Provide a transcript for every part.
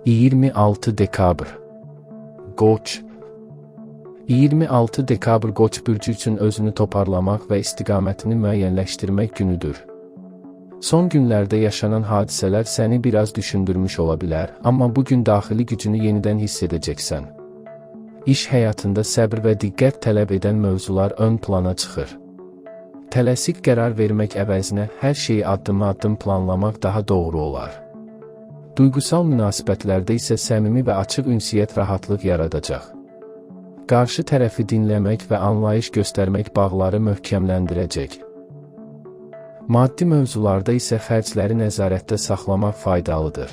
26 dekabr Qoç 26 dekabr Qoç bürcü üçün özünü toparlamaq və istiqamətini müəyyənləşdirmək günüdür. Son günlərdə yaşanan hadisələr səni biraz düşündürmüş ola bilər, amma bugün daxili gücünü yenidən hiss edəcəksən. İş həyatında səbr və diqqət tələb edən mövzular ön plana çıxır. Tələsik qərar vermək əvəzinə hər şeyi addım-addım planlamaq daha doğru olar. Duygusal münasibətlərdə isə səmimi və açıq ünsiyyət rahatlıq yaradacaq. Qarşı tərəfi dinləmək və anlayış göstərmək bağları möhkəmləndirəcək. Maddi mövzularda isə xərcləri nəzarətdə saxlamaq faydalıdır.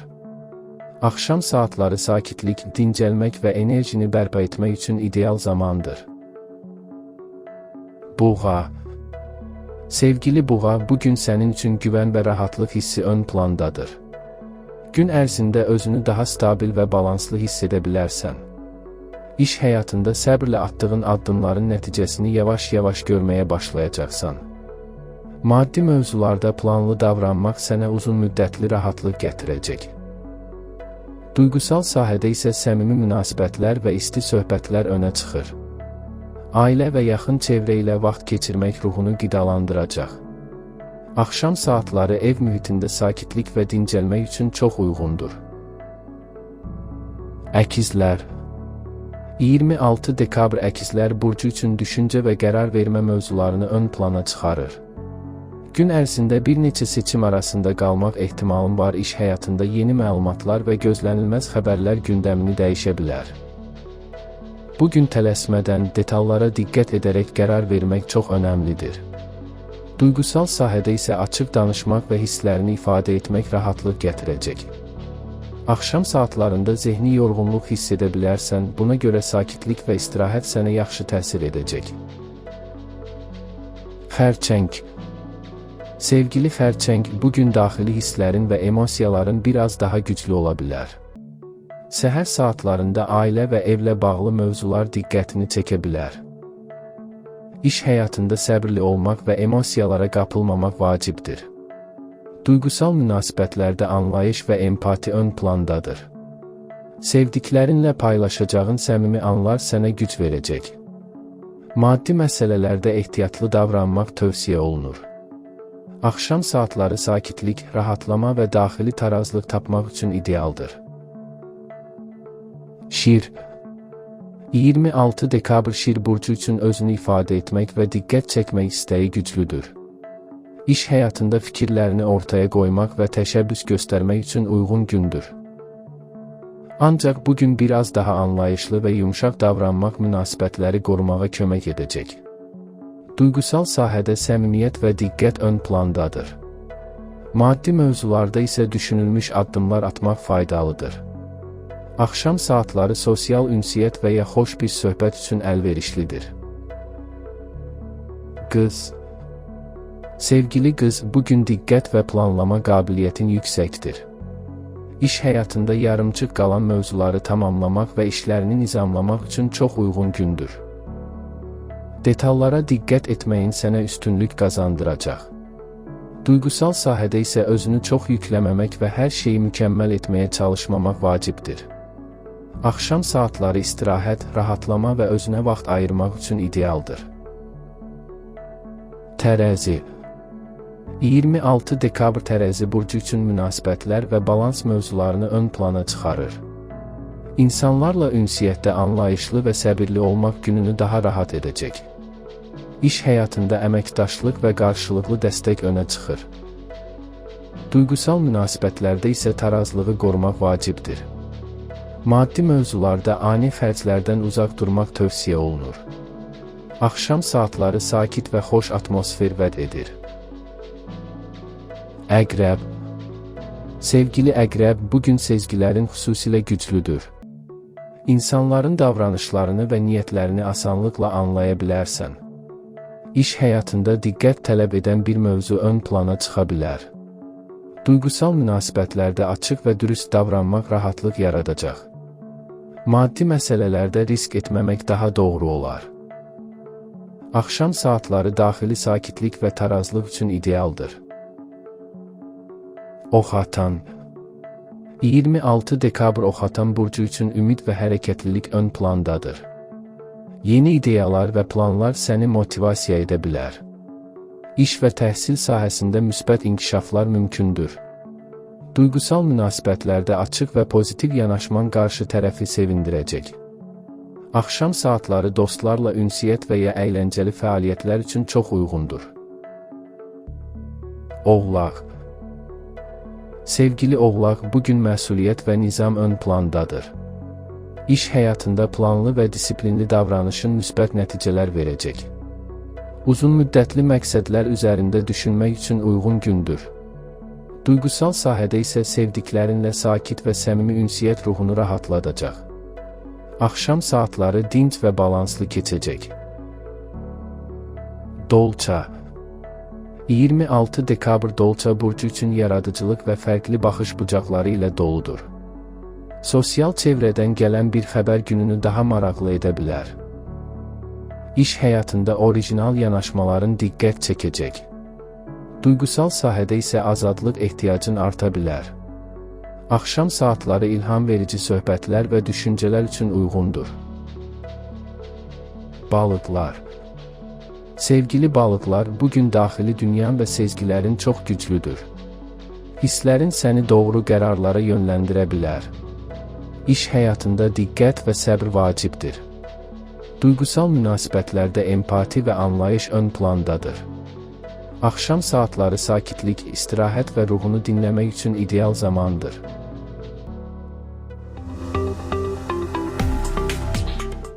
Axşam saatları sakitlik, dincəlmək və enerjini bərpa etmək üçün ideal zamandır. Buğa Sevgili Buğa, bugün sənin üçün güvən və rahatlıq hissi ön plandadır. Gün ərzində özünü daha stabil və balanslı hiss edə bilərsən. İş həyatında səbrlə atdığın addımların nəticəsini yavaş-yavaş görməyə başlayacaqsan. Maddi mövzularda planlı davranmaq sənə uzun müddətli rahatlıq gətirəcək. Duygusal sahədə isə səmimi münasibətlər və isti söhbətlər önə çıxır. Ailə və yaxın çevrə ilə vaxt keçirmək ruhunu qidalandıracaq. Axşam saatları ev mühitində sakitlik və dincəlmək üçün çox uyğundur. Əkizlər 26 dekabr Əkizlər burcu üçün düşüncə və qərar vermə mövzularını ön plana çıxarır. Gün ərzində bir neçə seçim arasında qalmaq ehtimalın var. İş həyatında yeni məlumatlar və gözlənilməz xəbərlər gündəmini dəyişə bilər. Bugün tələsmədən, detallara diqqət edərək qərar vermək çox önəmlidir. Duygusal sahədə isə açıq danışmaq və hisslərini ifadə etmək rahatlıq gətirəcək. Axşam saatlarında zehni yorğunluq hiss edə bilərsən, buna görə sakitlik və istirahət sənə yaxşı təsir edəcək. Xərçəng Sevgili Xərçəng, bugün daxili hisslərin və emosiyaların biraz daha güclü ola bilər. Səhər saatlarında ailə və evlə bağlı mövzular diqqətini çəkə bilər. İş həyatında səbirli olmaq və emosiyalara qapılmamaq vacibdir. Duygusal münasibətlərdə anlayış və empati ön plandadır. Sevdiklərinlə paylaşacağın səmimi anlar sənə güc verəcək. Maddi məsələlərdə ehtiyatlı davranmaq tövsiyə olunur. Axşam saatları sakitlik, rahatlama və daxili tarazlıq tapmaq üçün idealdır. Şir 26 dekabr Şir burcu üçün özünü ifadə etmək və diqqət çəkmək istəyi güclüdür. İş həyatında fikirlərini ortaya qoymaq və təşəbbüs göstərmək üçün uyğun gündür. Ancaq bugün biraz daha anlayışlı və yumşaq davranmaq münasibətləri qorumağa kömək edəcək. Duygusal sahədə səmimiyyət və diqqət ön plandadır. Maddi mövzularda isə düşünülmüş addımlar atmaq faydalıdır. Axşam saatları sosial ünsiyyət və ya xoş bir söhbət üçün əlverişlidir. Qız Sevgili qız, bugün diqqət və planlama qabiliyyətin yüksəkdir. İş həyatında yarımçıq qalan mövzuları tamamlamaq və işlərini nizamlamaq üçün çox uyğun gündür. Detallara diqqət etməyin sənə üstünlük qazandıracaq. Duygusal sahədə isə özünü çox yükləməmək və hər şeyi mükəmməl etməyə çalışmamaq vacibdir. Axşam saatları istirahət, rahatlama və özünə vaxt ayırmaq üçün idealdır. Tərəzi 26 dekabr Tərəzi burcu üçün münasibətlər və balans mövzularını ön plana çıxarır. İnsanlarla ünsiyyətdə anlayışlı və səbirli olmaq gününü daha rahat edəcək. İş həyatında əməkdaşlıq və qarşılıqlı dəstək önə çıxır. Duygusal münasibətlərdə isə tarazlığı qorumaq vacibdir. Maddi mövzularda ani xərclərdən uzaq durmaq tövsiyə olunur. Axşam saatları sakit və xoş atmosfer vəd edir. Əqrəb Sevgili Əqrəb, bugün sezgilərin xüsusilə güclüdür. İnsanların davranışlarını və niyyətlərini asanlıqla anlaya bilərsən. İş həyatında diqqət tələb edən bir mövzu ön plana çıxa bilər. Duygusal münasibətlərdə açıq və dürüst davranmaq rahatlıq yaradacaq. Maddi məsələlərdə risk etməmək daha doğru olar. Axşam saatları daxili sakitlik və tarazlıq üçün idealdır. Ox atan 26 dekabr Oxatan burcu üçün ümid və hərəkətlilik ön plandadır. Yeni ideyalar və planlar səni motivasiya edə bilər. İş və təhsil sahəsində müsbət inkişaflar mümkündür. Duygusal münasibətlərdə açıq və pozitiv yanaşman qarşı tərəfi sevindirəcək. Axşam saatları dostlarla ünsiyyət və ya əyləncəli fəaliyyətlər üçün çox uyğundur. Oğlaq. Sevgili Oğlaq, bugün məsuliyyət və nizam ön plandadır. İş həyatında planlı və disiplinli davranışın müsbət nəticələr verəcək. Uzun müddətli məqsədlər üzərində düşünmək üçün uyğun gündür. Duygusal sahədə isə sevdiklərinlə sakit və səmimi ünsiyyət ruhunu rahatladacaq. Axşam saatları dinc və balanslı keçəcək. Dolça. 26 dekabr Dolça burcu üçün yaradıcılıq və fərqli baxış bucaqları ilə doludur. Sosial çevrədən gələn bir xəbər gününü daha maraqlı edə bilər. İş həyatında orijinal yanaşmaların diqqət çəkəcək. Duygusal sahədə isə azadlıq ehtiyacın arta bilər. Axşam saatları ilham verici söhbətlər və düşüncələr üçün uyğundur. Balıqlar. Sevgili balıqlar, bugün daxili dünyan və sezgilərin çox güclüdür. Hisslərin səni doğru qərarlara yönləndirə bilər. İş həyatında diqqət və səbr vacibdir. Duygusal münasibətlərdə empati və anlayış ön plandadır. Axşam saatları sakitlik, istirahət və ruhunu dinləmək üçün ideal zamandır.